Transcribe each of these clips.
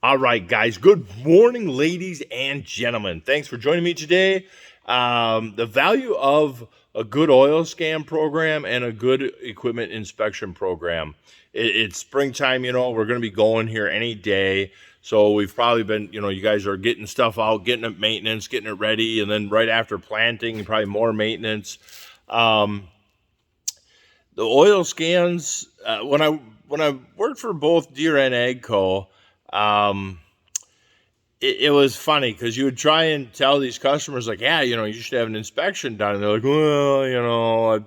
All right, guys. Good morning, ladies and gentlemen. Thanks for joining me today. The value of a good oil scan program and a good equipment inspection program. It's springtime, we're going to be going here any day. So we've probably been, you guys are getting stuff out, getting it maintenance, getting it ready. And then right after planting, probably more maintenance. The oil scans, when I worked for both Deere and AGCO, it was funny because you would try and tell these customers, like, yeah, you should have an inspection done. And they're like, well,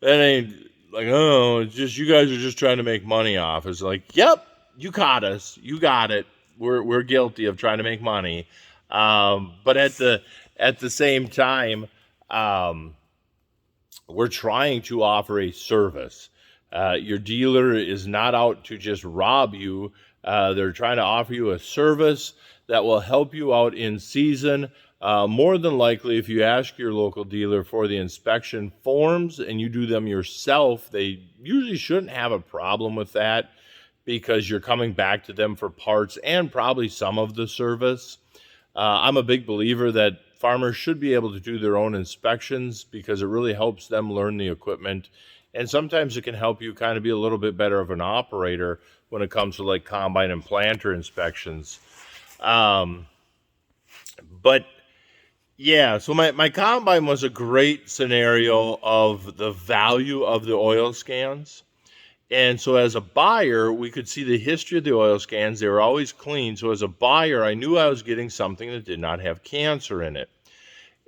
that ain't like, oh, it's just, you guys are just trying to make money off. It's like, yep, you caught us. You got it. We're guilty of trying to make money. But at the same time, we're trying to offer a service. Your dealer is not out to just rob you. They're trying to offer you a service that will help you out in season. More than likely, if you ask your local dealer for the inspection forms and you do them yourself, they usually shouldn't have a problem with that because you're coming back to them for parts and probably some of the service. I'm a big believer that farmers should be able to do their own inspections because it really helps them learn the equipment. And sometimes it can help you kind of be a little bit better of an operator when it comes to like combine and planter inspections. But yeah, so my combine was a great scenario of the value of the oil scans. And so as a buyer, we could see the history of the oil scans. They were always clean. So as a buyer, I knew I was getting something that did not have cancer in it.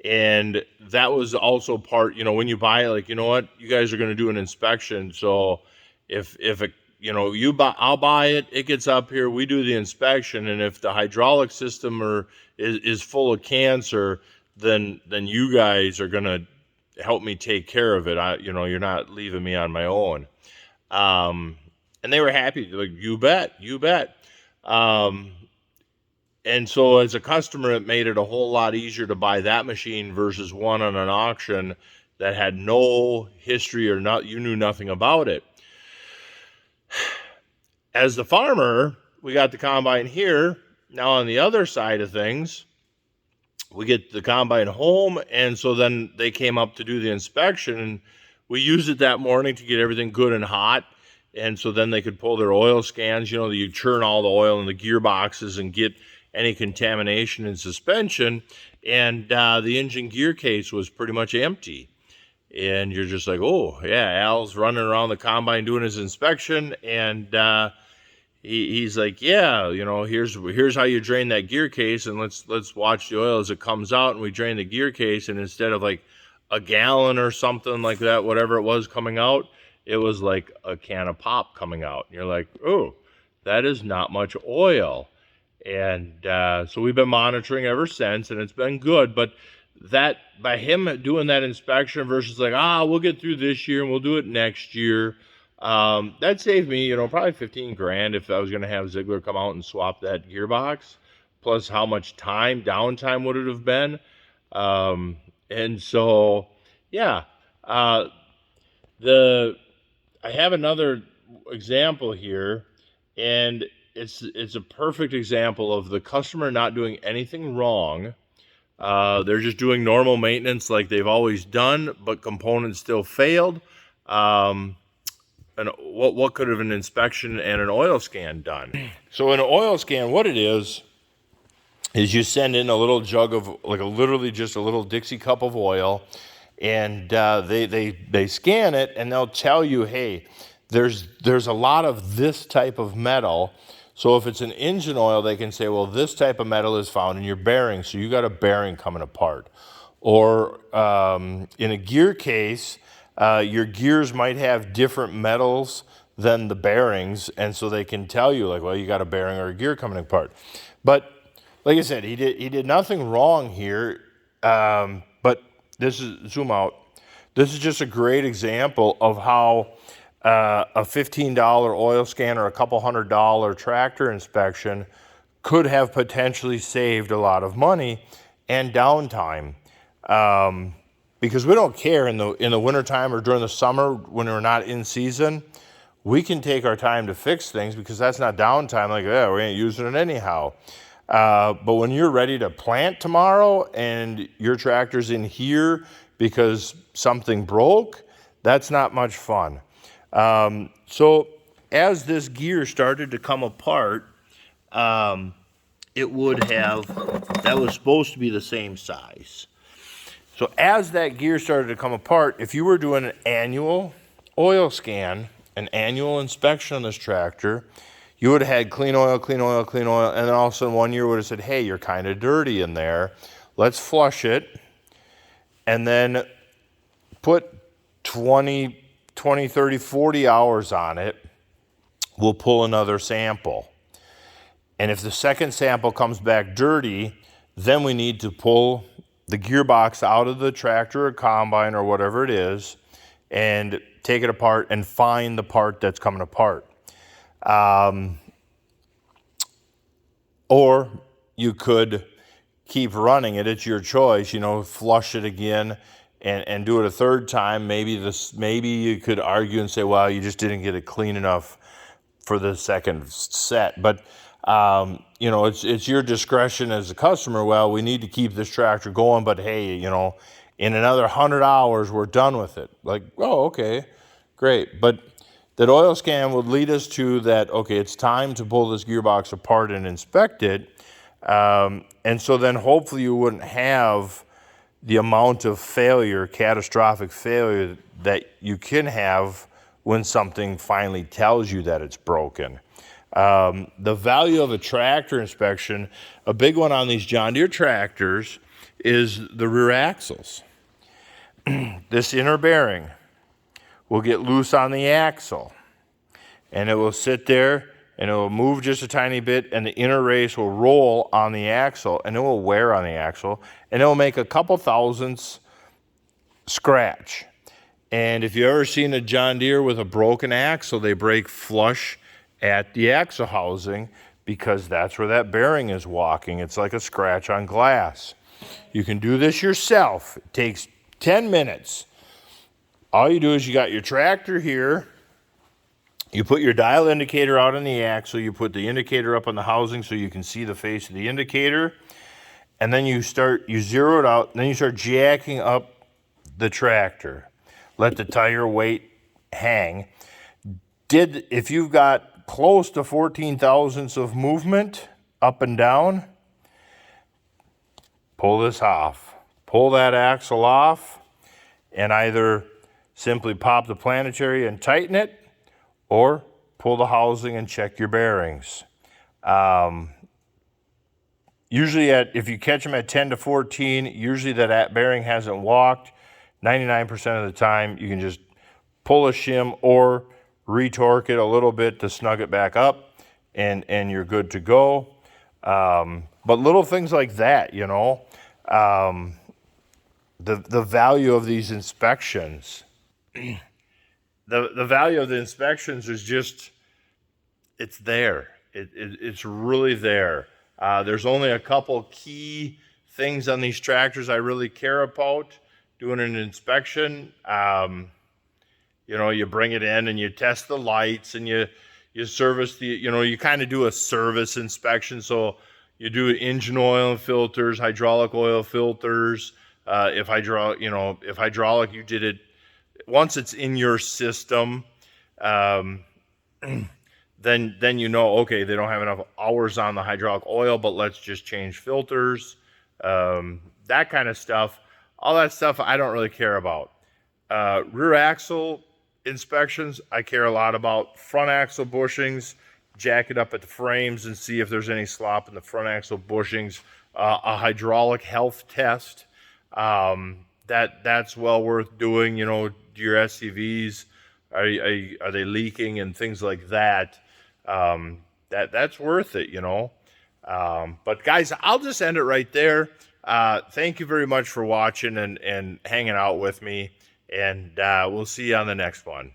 And that was also part, when you buy it, like, what, you guys are going to do an inspection. So if it, I'll buy it, it gets up here, we do the inspection. And if the hydraulic system is full of cancer, then you guys are going to help me take care of it. You're not leaving me on my own. And they were happy. Like, you bet. And so as a customer, it made it a whole lot easier to buy that machine versus one on an auction that had no history or not, you knew nothing about it. As the farmer, we got the combine here. Now on the other side of things, we get the combine home, and so then they came up to do the inspection, and we used it that morning to get everything good and hot. And so then they could pull their oil scans, you churn all the oil in the gearboxes and get any contamination in suspension. And the engine gear case was pretty much empty. And you're just like, oh, yeah, Al's running around the combine doing his inspection. And he's like, yeah, here's how you drain that gear case. And let's watch the oil as it comes out. And we drain the gear case. And instead of like a gallon or something like that, whatever it was coming out, it was like a can of pop coming out. And you're like, oh, that is not much oil. And so we've been monitoring ever since, and it's been good. But that, by him doing that inspection versus like, we'll get through this year and we'll do it next year, that saved me, probably $15,000 if I was going to have Ziegler come out and swap that gearbox. Plus, how much downtime would it have been? And so, yeah, I have another example here, and it's a perfect example of the customer not doing anything wrong. They're just doing normal maintenance like they've always done, but components still failed. And what could have an inspection and an oil scan done? So an oil scan, what it is you send in a little jug of, like, literally just a little Dixie cup of oil, and they scan it, and they'll tell you, hey, there's a lot of this type of metal. So if it's an engine oil, they can say, well, this type of metal is found in your bearing, so you got a bearing coming apart. Or in a gear case, your gears might have different metals than the bearings, and so they can tell you, like, well, you got a bearing or a gear coming apart. But like I said, he did nothing wrong here. But this is, zoom out. This is just a great example of how a $15 oil scan or a couple $100 tractor inspection could have potentially saved a lot of money and downtime. Because we don't care in the wintertime or during the summer when we're not in season. we can take our time to fix things because that's not downtime. Like, yeah, we ain't using it anyhow. But when you're ready to plant tomorrow and your tractor's in here because something broke, that's not much fun. So as this gear started to come apart, it would have, that was supposed to be the same size. So as that gear started to come apart, if you were doing an annual oil scan, an annual inspection on this tractor, you would have had clean oil, clean oil, clean oil, and then all of a sudden 1 year would have said, hey, you're kind of dirty in there. Let's flush it. And then put 20, 30, 40 hours on it. We'll pull another sample. And if the second sample comes back dirty, then we need to pull the gearbox out of the tractor or combine or whatever it is and take it apart and find the part that's coming apart. Or you could keep running it. It's your choice, flush it again and do it a third time. Maybe you could argue and say, well, you just didn't get it clean enough for the second set. But, it's your discretion as a customer. Well, we need to keep this tractor going, but hey, in another 100 hours, we're done with it. Like, oh, okay, great. But that oil scan would lead us to that, okay, it's time to pull this gearbox apart and inspect it. And so then hopefully you wouldn't have the amount of failure, catastrophic failure, that you can have when something finally tells you that it's broken. The value of a tractor inspection, a big one on these John Deere tractors, is the rear axles. This inner bearing will get loose on the axle, and it will sit there, and it will move just a tiny bit, and the inner race will roll on the axle, and it will wear on the axle, and it will make a couple thousandths scratch. And if you've ever seen a John Deere with a broken axle, they break flush at the axle housing because that's where that bearing is walking. It's like a scratch on glass. You can do this yourself. It takes 10 minutes. All you do is you got your tractor here. You put your dial indicator out on the axle. You put the indicator up on the housing so you can see the face of the indicator. And then you zero it out. And then you start jacking up the tractor. Let the tire weight hang. If you've got close to 14 thousandths of movement up and down, pull this off. Pull that axle off and either simply pop the planetary and tighten it, or pull the housing and check your bearings. Usually if you catch them at 10 to 14, usually that bearing hasn't walked. 99% of the time, you can just pull a shim or retorque it a little bit to snug it back up, and you're good to go. But little things like that, the value of these inspections. The value of the inspections is just, it's there. It's really there. There's only a couple key things on these tractors I really care about doing an inspection. You bring it in and you test the lights and you service you kind of do a service inspection. So you do engine oil and filters, hydraulic oil filters. If hydraulic, you did it once it's in your system. Then okay, they don't have enough hours on the hydraulic oil, but let's just change filters. That kind of stuff. All that stuff I don't really care about. Rear axle inspections, I care a lot about. Front axle bushings, jack it up at the frames and see if there's any slop in the front axle bushings. A hydraulic health test, that's well worth doing. Do your SCVs, are they leaking and things like that. That's worth it, But guys, I'll just end it right there. Thank you very much for watching and hanging out with me, and we'll see you on the next one.